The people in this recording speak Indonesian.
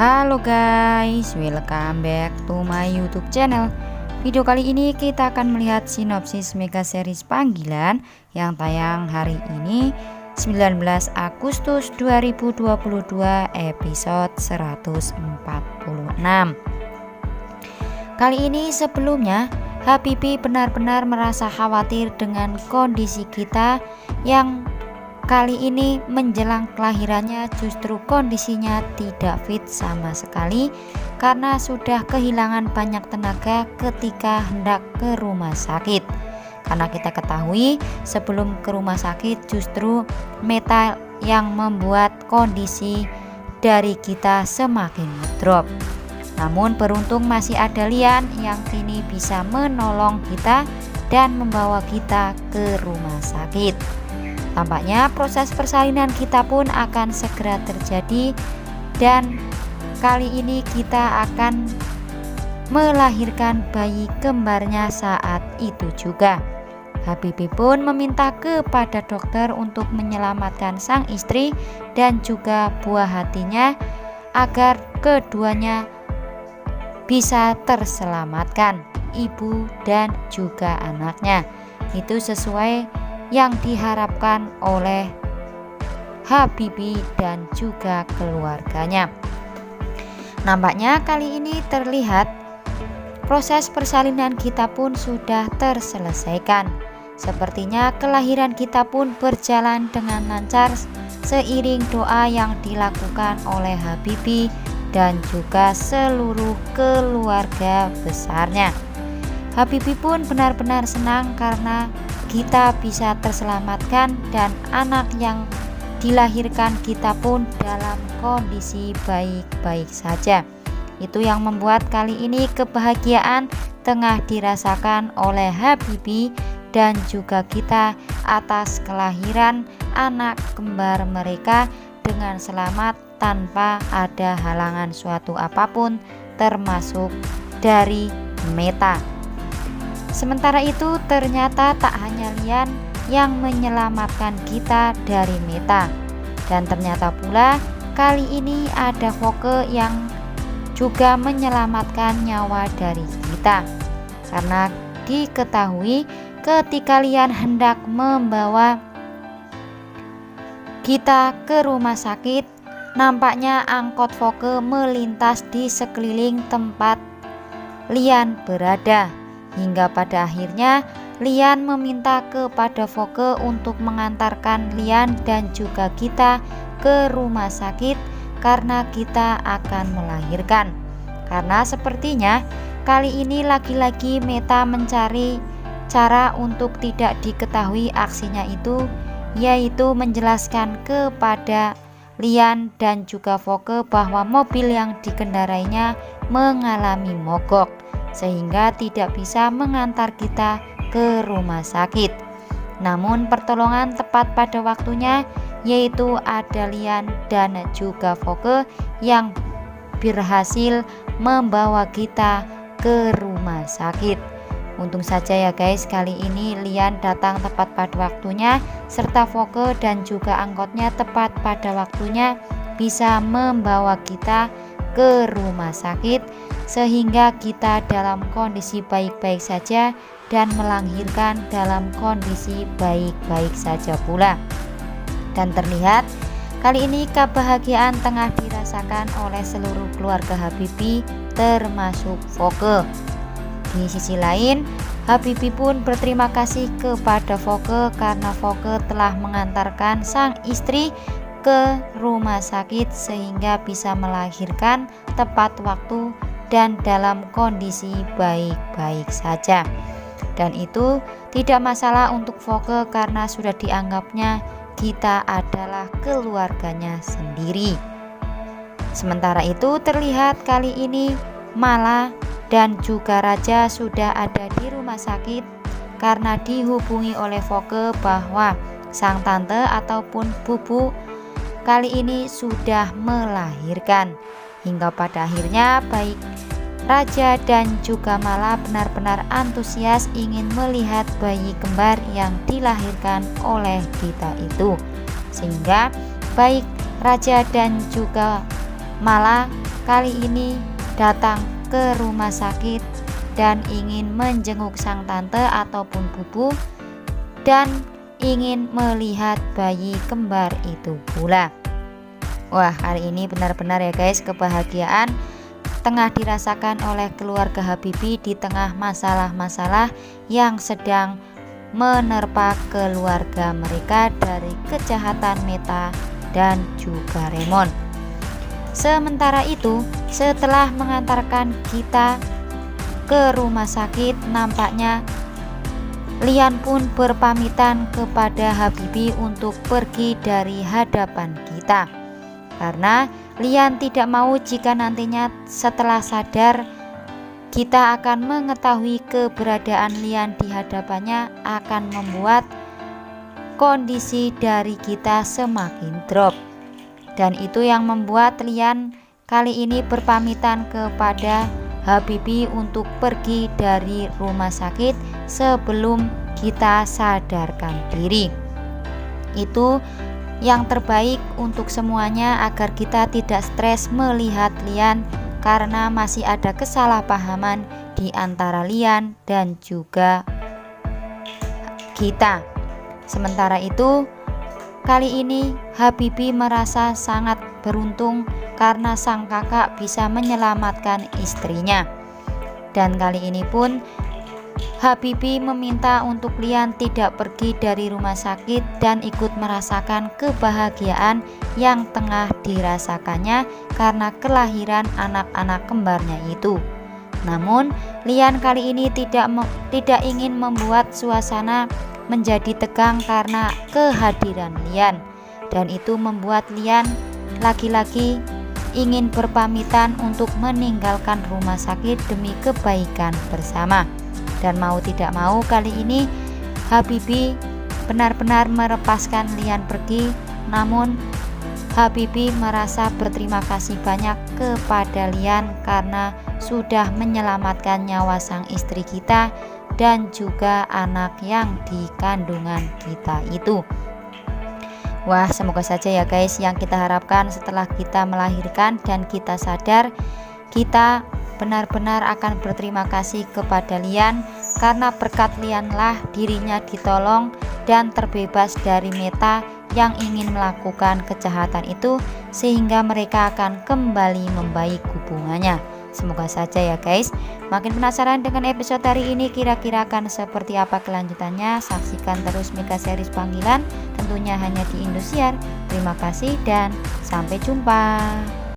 Halo guys, welcome back to my YouTube channel. Video kali ini kita akan melihat sinopsis mega series Panggilan yang tayang hari ini 19 Agustus 2022 episode 146. Kali ini sebelumnya Habibie benar-benar merasa khawatir dengan kondisi kita yang kali ini menjelang kelahirannya justru kondisinya tidak fit sama sekali karena sudah kehilangan banyak tenaga ketika hendak ke rumah sakit. Karena kita ketahui sebelum ke rumah sakit justru Meta yang membuat kondisi dari kita semakin drop. Namun beruntung masih ada Lian yang kini bisa menolong kita dan membawa kita ke rumah sakit. Tampaknya proses persalinan kita pun akan segera terjadi dan kali ini kita akan melahirkan bayi kembarnya saat itu juga. Habibie pun meminta kepada dokter untuk menyelamatkan sang istri dan juga buah hatinya agar keduanya bisa terselamatkan, ibu dan juga anaknya. Itu sesuai yang diharapkan oleh Habibie dan juga keluarganya. Nampaknya kali ini terlihat proses persalinan kita pun sudah terselesaikan. Sepertinya kelahiran kita pun berjalan dengan lancar seiring doa yang dilakukan oleh Habibie dan juga seluruh keluarga besarnya. Habibie pun benar-benar senang karena kita bisa terselamatkan dan anak yang dilahirkan kita pun dalam kondisi baik-baik saja. Itu yang membuat kali ini kebahagiaan tengah dirasakan oleh Habibie dan juga kita atas kelahiran anak kembar mereka dengan selamat tanpa ada halangan suatu apapun termasuk dari Meta. Sementara itu ternyata tak hanya Lian yang menyelamatkan kita dari Meta, dan ternyata pula kali ini ada Voke yang juga menyelamatkan nyawa dari kita. Karena diketahui ketika Lian hendak membawa kita ke rumah sakit, nampaknya angkot Voke melintas di sekeliling tempat Lian berada. Hingga pada akhirnya Lian meminta kepada Voke untuk mengantarkan Lian dan juga kita ke rumah sakit karena kita akan melahirkan. Karena sepertinya kali ini lagi-lagi Meta mencari cara untuk tidak diketahui aksinya itu, yaitu menjelaskan kepada Lian dan juga Voke bahwa mobil yang dikendarainya mengalami mogok sehingga tidak bisa mengantar kita ke rumah sakit. Namun pertolongan tepat pada waktunya, yaitu ada Lian dan juga Voke yang berhasil membawa kita ke rumah sakit. Untung saja ya guys, kali ini Lian datang tepat pada waktunya serta Voke dan juga angkotnya tepat pada waktunya bisa membawa kita ke rumah sakit sehingga kita dalam kondisi baik-baik saja dan melahirkan dalam kondisi baik-baik saja pula. Dan terlihat kali ini kebahagiaan tengah dirasakan oleh seluruh keluarga Habibie termasuk Voke. Di sisi lain, Habibie pun berterima kasih kepada Voke karena Voke telah mengantarkan sang istri ke rumah sakit sehingga bisa melahirkan tepat waktu dan dalam kondisi baik-baik saja. Dan itu tidak masalah untuk Voke karena sudah dianggapnya kita adalah keluarganya sendiri. Sementara itu terlihat kali ini Mala dan juga Raja sudah ada di rumah sakit karena dihubungi oleh Voke bahwa sang tante ataupun bubu kali ini sudah melahirkan. Hingga pada akhirnya baik Raja dan juga Mala benar-benar antusias ingin melihat bayi kembar yang dilahirkan oleh kita itu. Sehingga baik Raja dan juga Mala kali ini datang ke rumah sakit dan ingin menjenguk sang tante ataupun bubu dan ingin melihat bayi kembar itu pula. Wah, hari ini benar-benar ya guys, kebahagiaan tengah dirasakan oleh keluarga Habibie di tengah masalah-masalah yang sedang menerpa keluarga mereka dari kejahatan Meta dan juga Raymond. Sementara itu, setelah mengantarkan Gita ke rumah sakit, nampaknya Lian pun berpamitan kepada Habibie untuk pergi dari hadapan Gita, karena Lian tidak mau jika nantinya setelah sadar Gita akan mengetahui keberadaan Lian di hadapannya akan membuat kondisi dari Gita semakin drop. Dan itu yang membuat Lian kali ini berpamitan kepada Habibie untuk pergi dari rumah sakit sebelum Gita sadarkan diri. Itu yang terbaik untuk semuanya agar kita tidak stres melihat Lian, karena masih ada kesalahpahaman di antara Lian dan juga Gita. Sementara itu, kali ini Habibie merasa sangat beruntung karena sang kakak bisa menyelamatkan istrinya. Dan kali ini pun Habibie meminta untuk Lian tidak pergi dari rumah sakit dan ikut merasakan kebahagiaan yang tengah dirasakannya karena kelahiran anak-anak kembarnya itu. Namun Lian kali ini tidak ingin membuat suasana menjadi tegang karena kehadiran Lian, dan itu membuat Lian lagi-lagi ingin berpamitan untuk meninggalkan rumah sakit demi kebaikan bersama. Dan mau tidak mau kali ini Habibie benar-benar melepaskan Lian pergi. Namun Habibie merasa berterima kasih banyak kepada Lian karena sudah menyelamatkan nyawa sang istri kita dan juga anak yang di kandungan kita itu. Wah, semoga saja ya guys, yang kita harapkan setelah kita melahirkan dan kita sadar, kita benar-benar akan berterima kasih kepada Lian, karena berkat Lian lah dirinya ditolong dan terbebas dari Meta yang ingin melakukan kejahatan itu, sehingga mereka akan kembali membaik hubungannya. Semoga saja ya guys. Makin penasaran dengan episode hari ini, kira-kira akan seperti apa kelanjutannya? Saksikan terus Mega Series Panggilan, tentunya hanya di Indosiar. Terima kasih dan sampai jumpa.